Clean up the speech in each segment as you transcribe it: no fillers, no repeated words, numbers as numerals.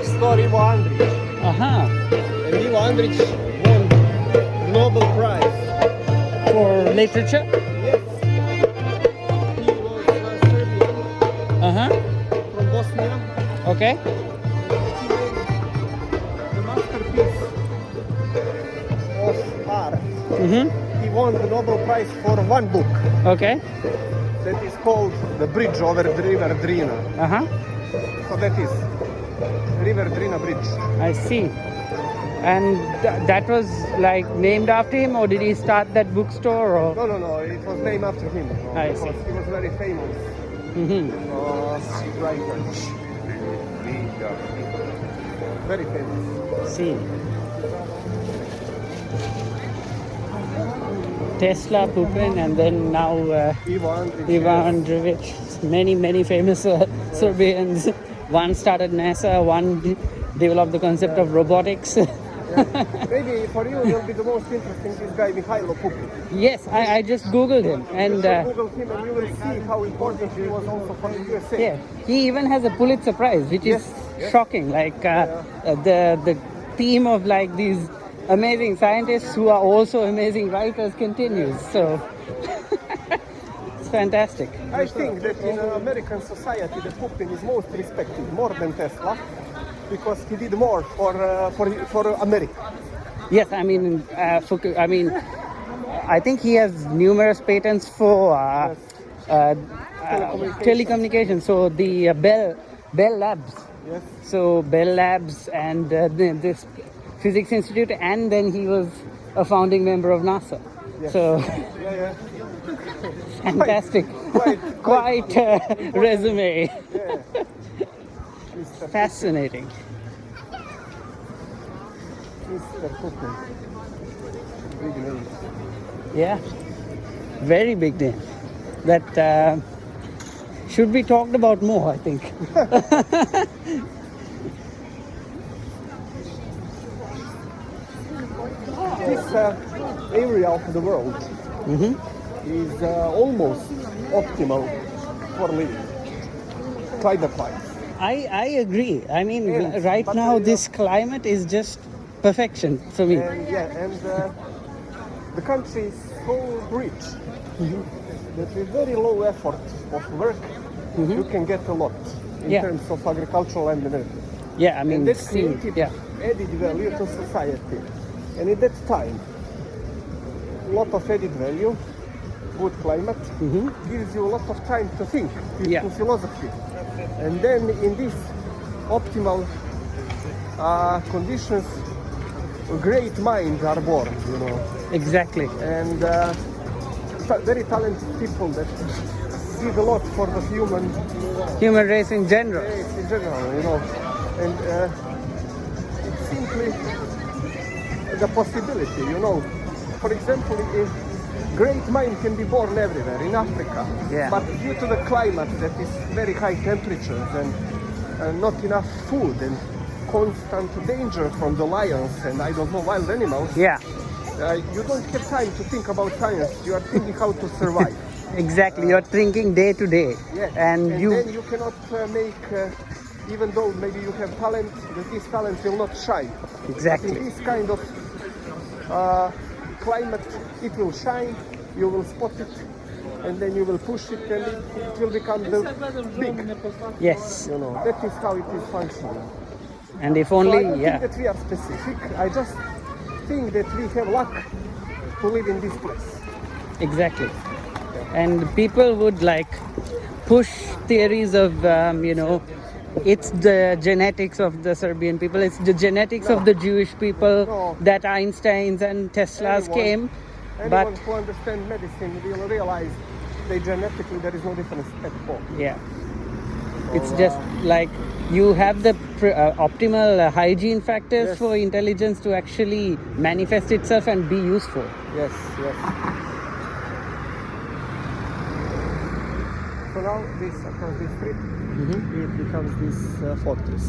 bookstore Ivo Andrić. Uh-huh. And Ivo Andrić won Nobel Prize. For literature? Yes. He was Serbian Uh-huh. from Bosnia. Okay. He made the masterpiece of art. Mm-hmm. He won the Nobel Prize for one book Okay. that is called The Bridge over the River Drina. Uh-huh. So that is River Drina Bridge. I see. And that was like named after him, or did he start that bookstore? Or No, it was named after him. I Because see. he was very famous mm-hmm. writer. Very famous. See. Tesla, Pupin, and then now Ivo Andrić. Ivan Andrić. Many famous Serbians. One started NASA, one developed the concept of robotics. Maybe for you will be the most interesting this guy Mihailo Pupin. Yes, I just googled him, and Google him and you will see how important he was also for the USA. yeah, he even has a Pulitzer Prize, which is shocking. Like the theme of like these amazing scientists who are also amazing writers continues. So it's fantastic. I think that in American society the Pupin is most respected, more than Tesla, because he did more for America. Yes, I mean, I think he has numerous patents for telecommunications. So the Bell Labs. Yes. So Bell Labs and this Physics Institute, and then he was a founding member of NASA. Yes. So Yeah. fantastic, quite resume. Yeah. Mr. Fascinating. Mr. Pupin. Big name. Yeah, very big name. That should be talked about more, I think. This area of the world is almost optimal for living, climate-wise. I agree. I mean, Yes, right but now this climate is just perfection for me. And the country is so rich that with very low effort of work, you can get a lot in terms of agricultural and everything. Yeah, I mean, And that see, created yeah, added value to society. And at that time, a lot of added value, good climate, gives you a lot of time to think, to philosophy. And then in these optimal conditions, great minds are born, you know. exactly. And very talented people that did a lot for the Human race in general. race in general, you know. And it's simply the possibility, you know. For example, a great mind can be born everywhere, in Africa. Yeah. But due to the climate that is very high temperatures and not enough food and constant danger from the lions and I don't know, wild animals, Yeah, you don't have time to think about science. You are thinking how to survive. exactly. You're thinking day to day, Yeah. and then you cannot make, even though maybe you have talent, that this talent will not shine. exactly. In this kind of climate, it will shine, you will spot it, and then you will push it, and it will become big. Yes, You know, that is how it is functioning. and if So I only, don't yeah, think that we are specific. I just think that we have luck to live in this place. exactly. And people would like push theories of, it's the genetics of the Serbian people, it's the genetics of the Jewish people No. that Einsteins and Teslas came. But Anyone who understands medicine will realize that genetically there is no difference at all. yeah, it's just like you have the optimal hygiene factors Yes. for intelligence to actually manifest itself and be useful. Yes. So now this across this street, it becomes this fortress,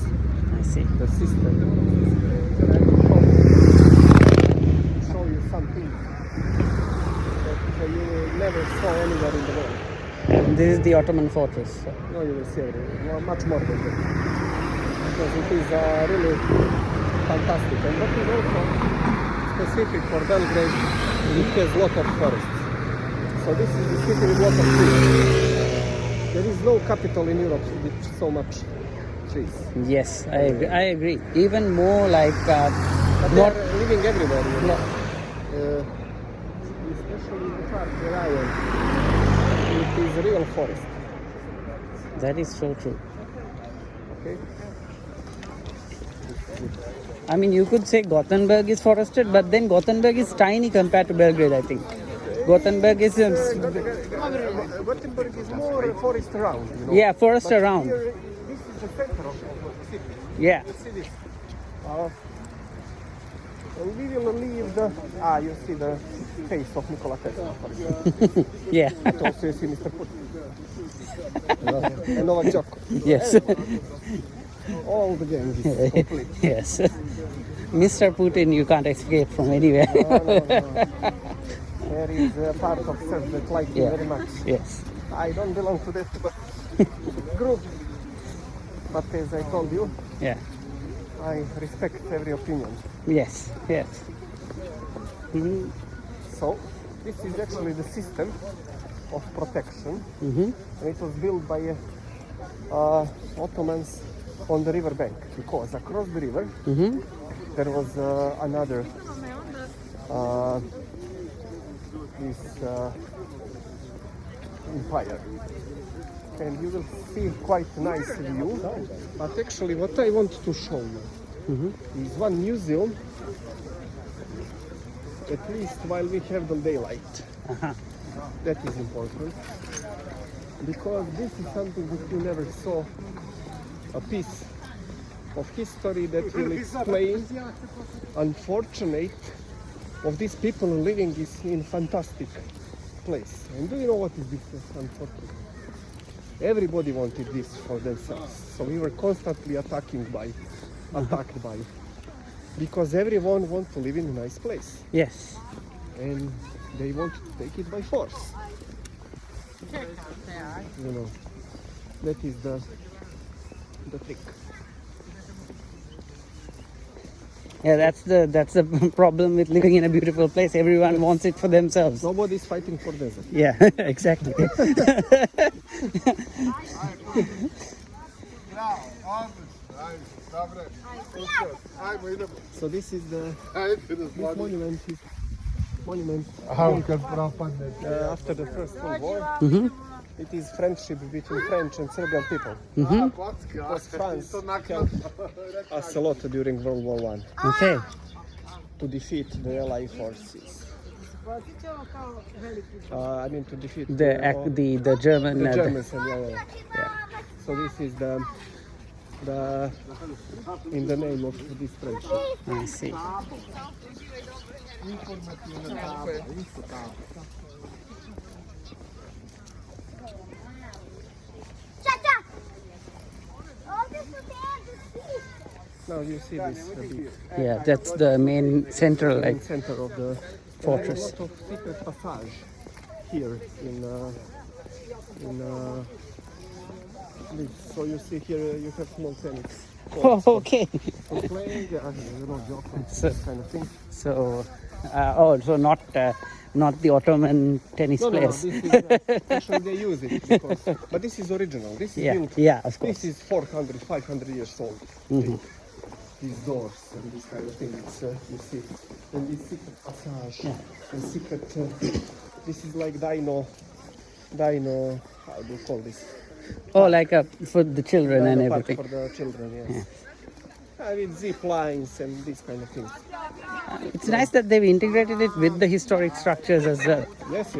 I see. the system. And I will show you something that you never saw anywhere in the world. And this is the Ottoman fortress. No, you will see everything. Much more than that. So because it is really fantastic. And what is also specific for Belgrade, it has a lot of forests. So this is the city with a lot of trees. There is no capital in Europe with so much trees. Yes, I agree. Even more like But they not are living everywhere, you know. no, Especially in the park where I am. It is a real forest. that is so true. Okay. I mean, you could say Gothenburg is forested, but then Gothenburg is tiny compared to Belgrade, I think. Gothenburg is Gothenburg is more forest around, you know. yeah, forest But around. here, this is the center of the city. Yeah. You see this? And we will leave the... you see the face of Nikola Tesla, for example. Yeah. And also you see Mr. Putin. And Novak Djokovic. Yes. All the gang is complete. Yes. Mr. Putin, you can't escape from anywhere. No. There is a part of self that like me very much. Yes. I don't belong to that group. But as I told you, Yeah. I respect every opinion. Yes. Yes. Mhm. So, this is actually the system of protection. Mhm. And it was built by Ottomans on the river bank, because across the river Mhm. there was another this empire, and you will see quite a nice view. But actually what I want to show you is one museum, at least while we have the daylight. Uh-huh. That is important, because this is something that you never saw, a piece of history that will explain unfortunate of these people living is in fantastic place. And do you know what is this unfortunate? Everybody wanted this for themselves, so we were constantly attacked by, because everyone wants to live in a nice place, Yes. and they want to take it by force. You know, that is the trick. Yeah, that's the problem with living in a beautiful place. Everyone wants it for themselves. Nobody is fighting for desert. Yeah, exactly. So this is this monument is after the First World War. Mhm. It is friendship between French and Serbian people. Mhm. Because France helped us a lot during World War One Okay. to defeat the Allied forces. I mean to defeat The German. the Germans. And Yeah. So this is the in the name of this friendship. I see. Now you see this big Yeah, that's the main central main like center of the fortress. There are a lot of secret passage here in this. So you see here you have small tennis Oh, okay. for playing, So- this kind of thing. So, so not the Ottoman tennis No, players. this is actually they use it because, but this is original. This is Yeah, built. yeah, of course. This is 400, 500 years old. Mhm. These doors and this kind of things, you see, and this secret passage, and secret. This is like dino. How do you call this? Oh, like for the children and Dino park everything. for the children. Yes. With zip lines and these kind of things. It's nice that they've integrated it with the historic structures as well. Yes.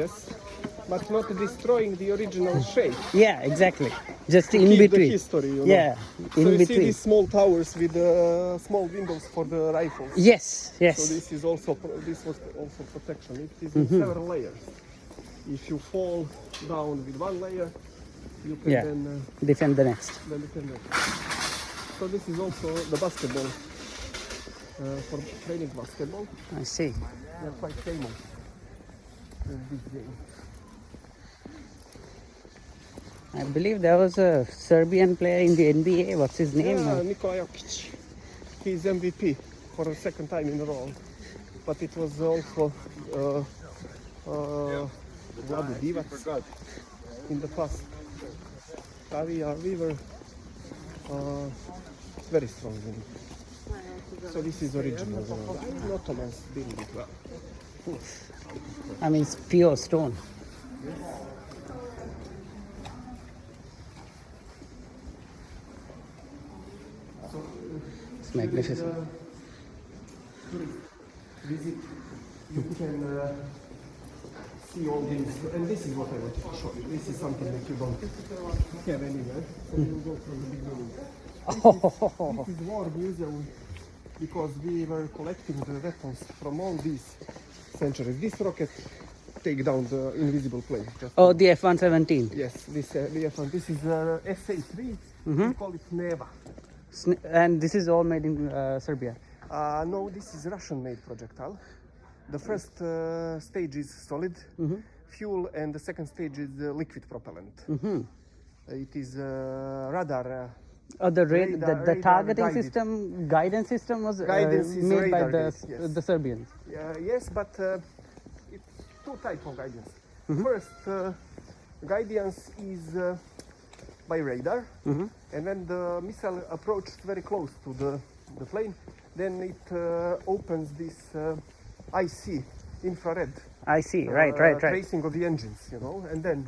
But not destroying the original shape. Yeah, exactly. Just in Keep between. the history, you know. Yeah, So in you see between. these small towers with small windows for the rifles. Yes, yes. So this was also protection. It is in several layers. If you fall down with one layer, you can then Defend the next. defend it. So this is also the basketball for training basketball. I see. They are quite famous in this game. I believe there was a Serbian player in the NBA. What's his name? Yeah, Nikola Jokic. He's MVP for the second time in a row. But it was also Vlado Divac in the past. We were very strong in it. So this is original. The Ottomans did it well. I mean, it's pure stone. It's magnificent. Visit, you can see all these, and this is what I wanted to show you. This is something that you don't have anywhere. So we'll go from the beginning. This is War Museum because we were collecting the weapons from all these centuries. This rocket take down the invisible plane. Oh, the F-117. Yes, this the F-1. This is SA-3. We call it Neva. And this is all made in Serbia. No, this is Russian-made projectile. The first stage is solid fuel, and the second stage is liquid propellant. It is radar. The targeting guided. system, guidance system was Guidance is made by radar based, yes. the Serbians. Yes, but it's two types of guidance. First, guidance is by radar, and when the missile approached very close to the plane, then it opens this IC, infrared. I see, right. Tracing of the engines, and then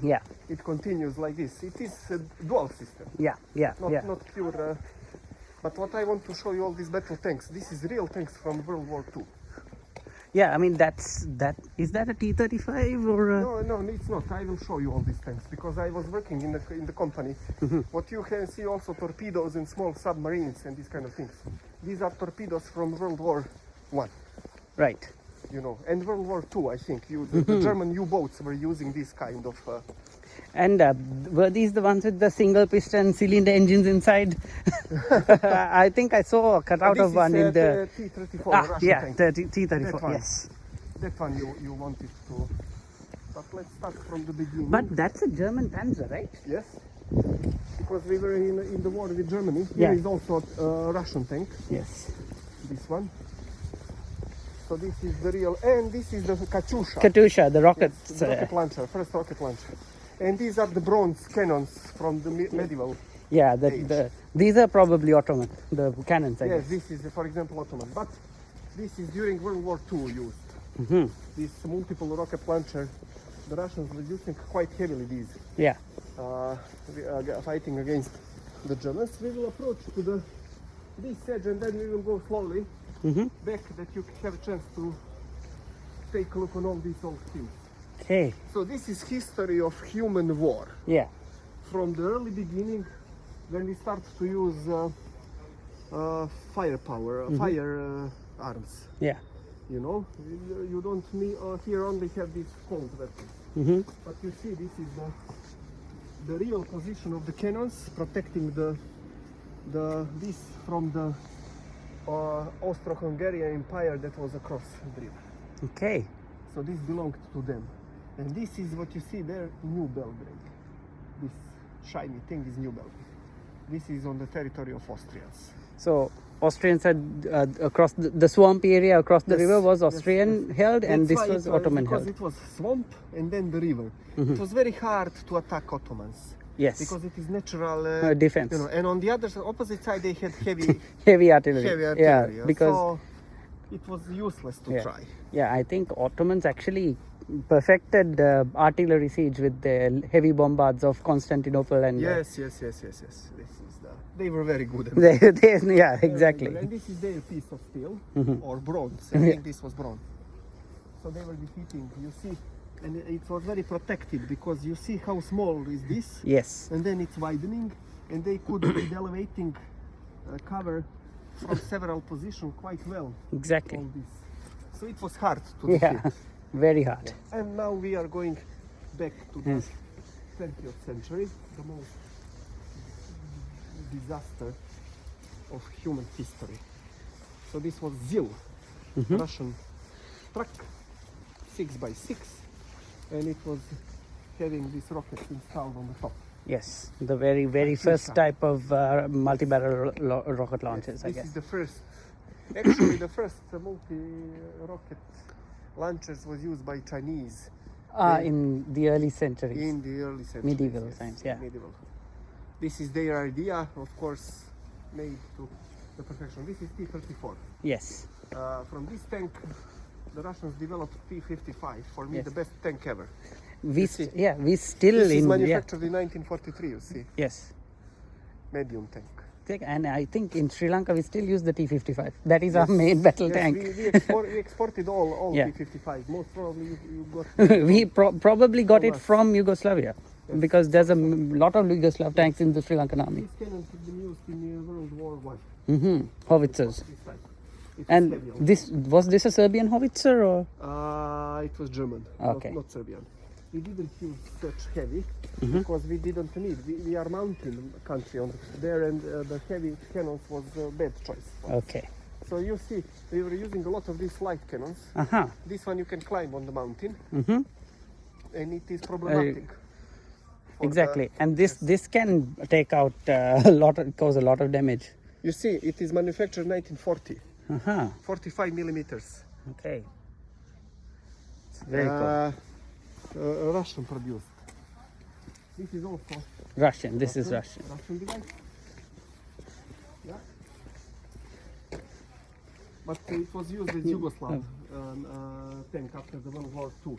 it continues like this. It is a dual system. Not pure. But what I want to show you all these battle tanks. This is real tanks from World War II. Yeah, I mean is that a T-35 or? No, it's not. I will show you all these tanks because I was working in the company. What you can see also torpedoes and small submarines and these kind of things. These are torpedoes from World War I. Right. And World War II, I think. The German U-boats were using this kind of. And were these the ones with the single piston cylinder engines inside? I think I saw a cutout of one in the T-34 Russian tank. the T-34. That one. Yes. That one you wanted to. But let's start from the beginning. But that's a German Panzer, right? Yes. Because we were in the war with Germany. Yeah. Here is also a Russian tank. Yes. This one. So this is the real, and this is the Katyusha. Katyusha, the rocket. Yes, the rocket launcher, first rocket launcher. And these are the bronze cannons from the medieval. Yeah, age. these are probably Ottoman, the cannons, I Yes, guess. this is, for example, Ottoman. But this is during World War II used. This multiple rocket launcher, the Russians were using quite heavily these. Yeah. Fighting against the Germans. We will approach to this edge and then we will go slowly back that you have a chance to take a look on all these old things. Okay. So this is history of human war. Yeah. From the early beginning when we start to use firepower, fire arms. Yeah. You don't need, here only have these cold weapons. But you see this is the real position of the cannons protecting this from the Austro-Hungarian Empire that was across the river. Okay. So this belonged to them. And this is what you see there, New Belgrade. This shiny thing is New Belgrade. This is on the territory of Austrians. So Austrians had across the swamp area across the river was Austrian held, and That's this why was it Ottoman because held. it was swamp and then the river. It was very hard to attack Ottomans. Yes. Because it is natural defense. and on the opposite side they had heavy Heavy artillery. Yeah, because so it was useless to try. Yeah, I think Ottomans actually perfected artillery siege with the heavy bombards of Constantinople and Yes. This is they were very good at it. yeah, exactly. And this is their piece of steel or bronze. I think this was bronze. So they were defeating. You see, and it was very protected because you see how small is this. Yes. And then it's widening, and they could with elevating cover from several positions quite well. Exactly. All this. So it was hard to defeat. Yeah, very hard. And now we are going back to the 20th century, the most disaster of human history. So this was ZIL, Russian truck, 6x6, and it was having these rockets installed on the top. Yes, the very first type of multi-barrel rocket launchers, I This guess. is the first. Actually, the first multi-rocket launchers was used by Chinese In the early centuries. in the early centuries. Medieval times, yeah. Medieval. This is their idea, of course, made to the perfection. This is T-34. Yes. From this tank, the Russians developed T-55. For me, Yes. the best tank ever. We see. we still This is in manufactured in 1943. You see, Yes. medium tank. And I think in Sri Lanka we still use the T-55. That is our main battle Yes, tank. we exported all Yeah. T-55. Most probably you got. We probably got it us. from Yugoslavia because there's a lot of Yugoslav tanks in the Sri Lankan army. These cannons have been used in World War I. Howitzers. This type. It's And heavy also. was this a Serbian howitzer or? It was German, Okay. not Serbian. We didn't use such heavy Mm-hmm. because we didn't need. We are mountain country on there, and the heavy cannons was a bad choice. Okay. So you see, we were using a lot of these light cannons. Uh-huh. This one you can climb on the mountain, Mm-hmm. and it is problematic. for Exactly. the- And this can take out cause a lot of damage. You see, it is manufactured 1940, Uh-huh. 45 millimeters. Okay. It's very cool. Russian produced. This is also Russian. This is Russian. Russian device. Yeah. But it was used as Yugoslav tank after the World War II.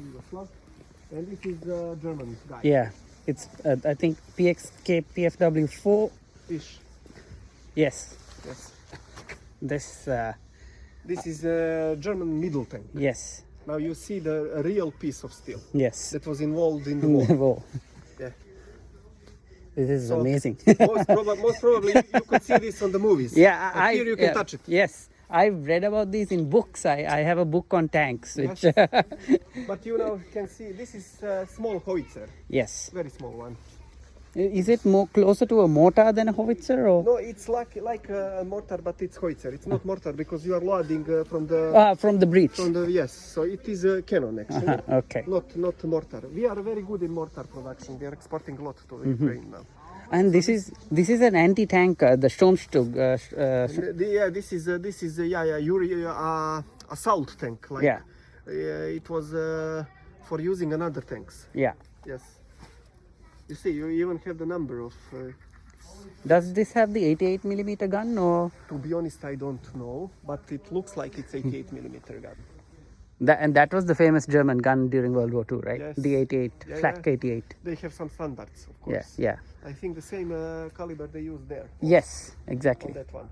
Yugoslav. And this is German guy. Yeah. It's I think PXK PFW4. Fish. Yes. Yes. This This is a German middle tank. yes. Now you see the real piece of steel Yes. that was involved in the war. Whoa. Yeah. This is So- amazing. Most probably you could see this on the movies. Yeah, But here you can touch it. Yes, I've read about these in books. I have a book on tanks. Which, But you now can see this is a small howitzer, yes. very small one. Is it more closer to a mortar than a howitzer, or No, it's like a mortar, but it's howitzer. It's not mortar because you are loading from the from the breech? yes. So it is a cannon actually, Okay. not mortar. We are very good in mortar production. We are exporting a lot to Ukraine now. And this is an anti-tank, the Sturmzug. This is assault tank. Like, Yeah. It was for using another tanks. Yeah. Yes. You see, you even have the number of. Does this have the 88 millimeter gun, or To be honest, I don't know, but it looks like it's 88 millimeter gun. that was the famous German gun during World War II, right? Yes. The 88, Yeah, flak yeah. 88. They have some standards, of Yeah, course. yeah. I think the same caliber they use there Yes, on exactly. that one.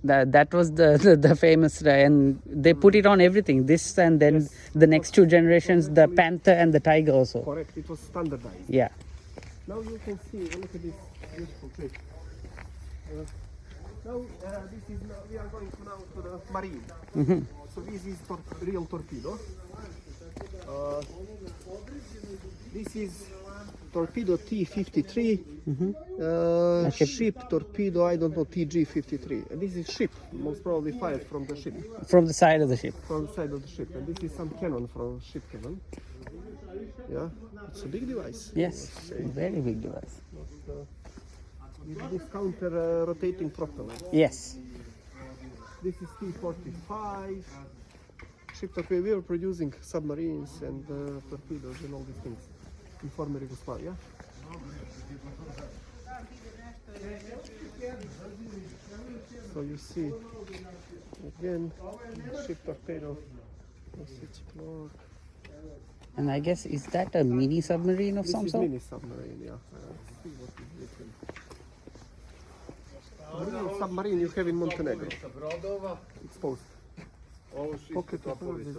That was the famous, and they put it on everything. This and then Yes. the next two generations, the Panther and the Tiger also. Correct. It was standardized. Yeah. Now you can see. Look at this beautiful trick. Now we are going now to the marine. So this is real torpedo. This is torpedo T-53. Ship torpedo, I don't know, TG-53. And this is ship, most probably fired from the ship, From the side of the ship. from the side of the ship. And this is some cannon from ship cannon. Yeah, it's a big device. Yes, very big device. With this counter rotating propeller. Yes. This is T-45. Ship torpedo. We were producing submarines and torpedoes and all these things in former Yugoslavia. So you see again ship torpedo. And I guess, is that a mini submarine of This some is sort? mini submarine, yeah. See what is written. Real submarine you have in Montenegro. Exposed. Pocket torpedoes,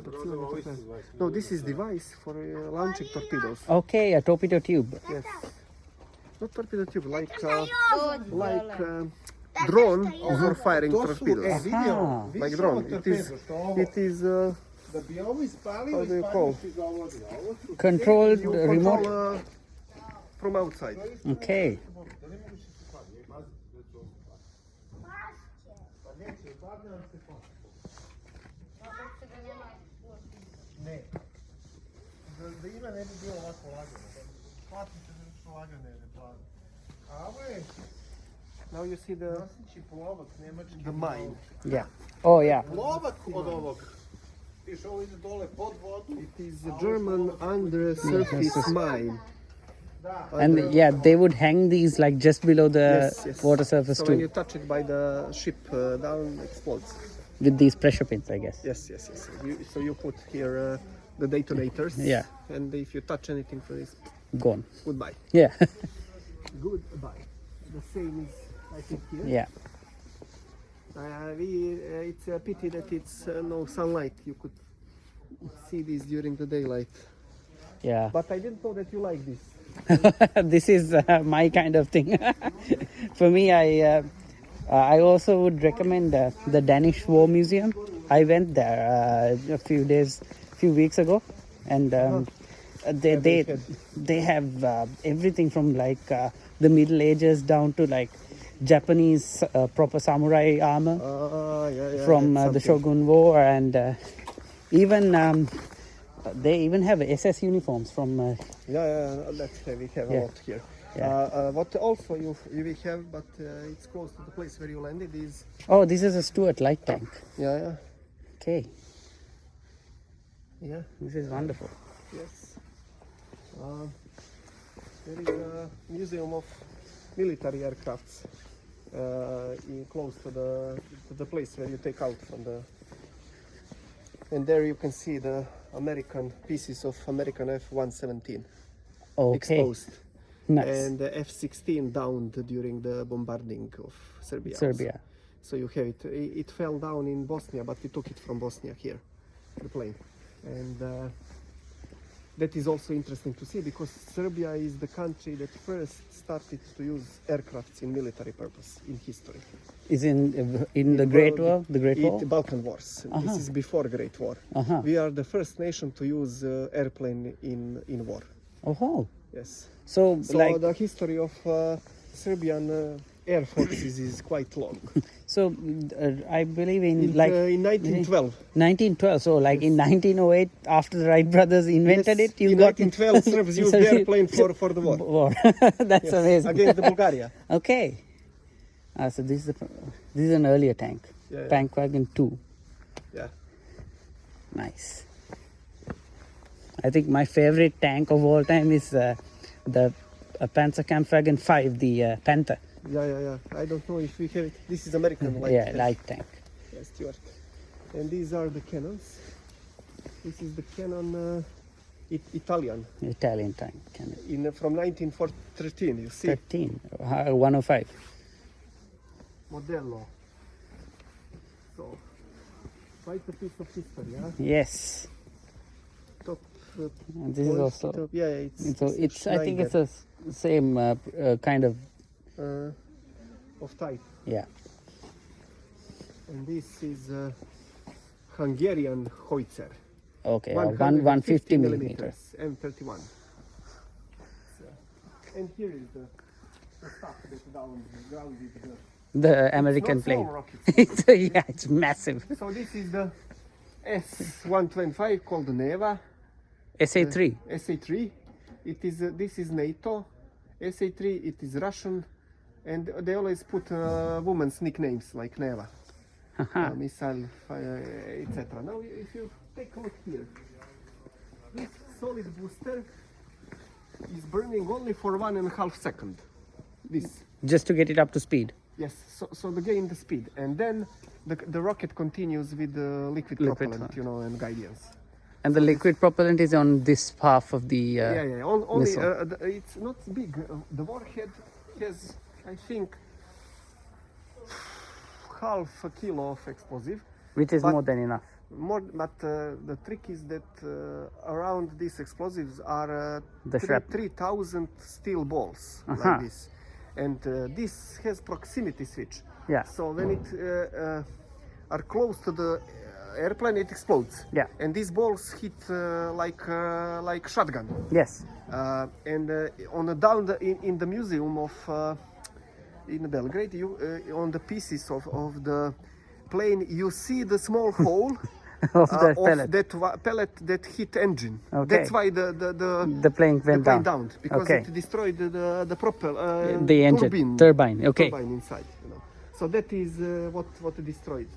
no, this is device for launching torpedoes. Okay, a torpedo tube. Yes. Not torpedo tube, like drone for firing torpedoes. Ah. Like drone. It is how do you call? Controlled You remote. control from outside. Okay. Da ime ne bi bilo ovako lagano. Now you see the mine. Yeah. Oh yeah. It is a German undersurface mine. And yeah, they would hang these like just below the Yes. water surface So when you too, touch it by the ship down, explodes. with these pressure pins, I guess. Yes. So you put here the detonators. Yeah. And if you touch anything from this, Gone. goodbye. Yeah. Goodbye. The same is, I think, here. Yeah. It's a pity that it's no sunlight. You could see this during the daylight. Yeah. But I didn't know that you like this. This is my kind of thing. For me, I also would recommend the Danish War Museum. I went there a few weeks ago, and they have everything from like the Middle Ages down to like Japanese proper samurai armor from the Shogun War, and even they even have SS uniforms from. That's we have a lot here. Yeah. What also we have, but it's close to the place where you landed is. Oh, this is a Stuart light tank. Yeah. Okay, Yeah. this is wonderful. Yes. There is a museum of military aircrafts close to the place where you take out from the. And there you can see the American pieces of American F-117 Okay, exposed, nice. and the F-16 downed during the bombarding of Serbia. Serbia. So you have it. It fell down in Bosnia, but we took it from Bosnia here, the plane, and that is also interesting to see because Serbia is the country that first started to use aircrafts in military purpose in history. Is in the Great War, the Great War. Balkan Wars. This is before Great War. We are the first nation to use airplane in war. Oh, Yes. so So like the history of Serbian air forces is quite long. so, I believe in like In 1912. 1912. So like in 1908, after the Wright brothers invented Yes, it, you in got 1912 Serbs used the airplane for the war. war. That's Yes, amazing. against the Bulgaria. Okay. So this is an earlier tank. Yeah. Tank Wagon 2. Yeah. Nice. I think my favorite tank of all time is the Panzerkampfwagen 5, the Panther. Yeah. I don't know if we have it. This is American light. Yeah, light tank. Yes, Stuart. And these are the cannons. This is the cannon Italian Italian tank. from 1913. You see, 13. 105. Modello. So, quite a piece of history, huh? Yes. Top. And this is polished also. top. Yeah, It's I think it's a same kind of. of type. Yeah. And this is Hungarian Howitzer. Okay. 150 millimeters. M31. And here is the stuff that grounded The American not small plane. rockets. It's massive. So this is the S-125 called Neva. SA3. SA3. It is this is NATO. SA3 it is Russian, and they always put women's nicknames like Neva, missile, etc. Now if you take a look here, this solid booster is burning only for 1.5 seconds. This. Just to get it up to speed. Yes, so they gain the speed, and then the rocket continues with the liquid propellant, and guidance. And the liquid propellant is on this half of the Yeah. Only missile. it's not big. The warhead has, I think, half a kilo of explosive. Which is but- more than enough. But the trick is that around these explosives are The shrapnel. 3,000 steel balls Uh-huh. like this, and this has proximity switch. Yeah. So when it are close to the airplane, it explodes. Yeah. And these balls hit like shotgun. Yes. And on the down in the museum of in Belgrade, you on the pieces of the plane, you see the small hole of the pellet. that pellet that hit engine. Okay. That's why The plane went down because Okay. it destroyed the propeller, The engine, turbine. Okay. turbine inside. So that is what destroyed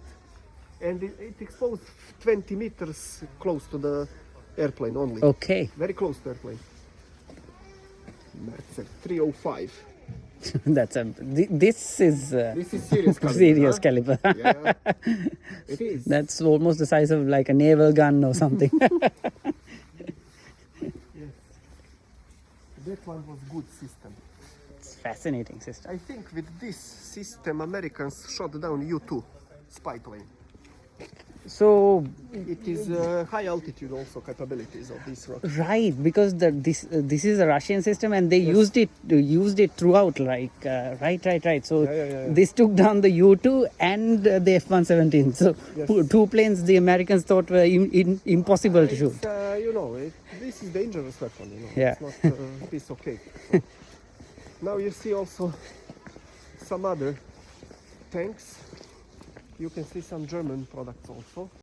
it, and it exposed 20 meters close to the airplane only. Okay. Very close to airplane. That's a 305. That's a. This is This is serious caliber. serious huh? caliber. Yeah, it is. That's almost the size of like a naval gun or something. Yes. That one was good system. It's fascinating system. I think with this system Americans shot down U-2 spy plane. So It is high altitude also capabilities of this rocket. right, because this is a Russian system and they used it throughout. Like right. So Yeah. this took down the U-2 and the F-117. So Yes. two planes the Americans thought were impossible to shoot. It's, this is dangerous weapon. Yeah. It's not a piece of cake. So now you see also some other tanks. You can see some German products also.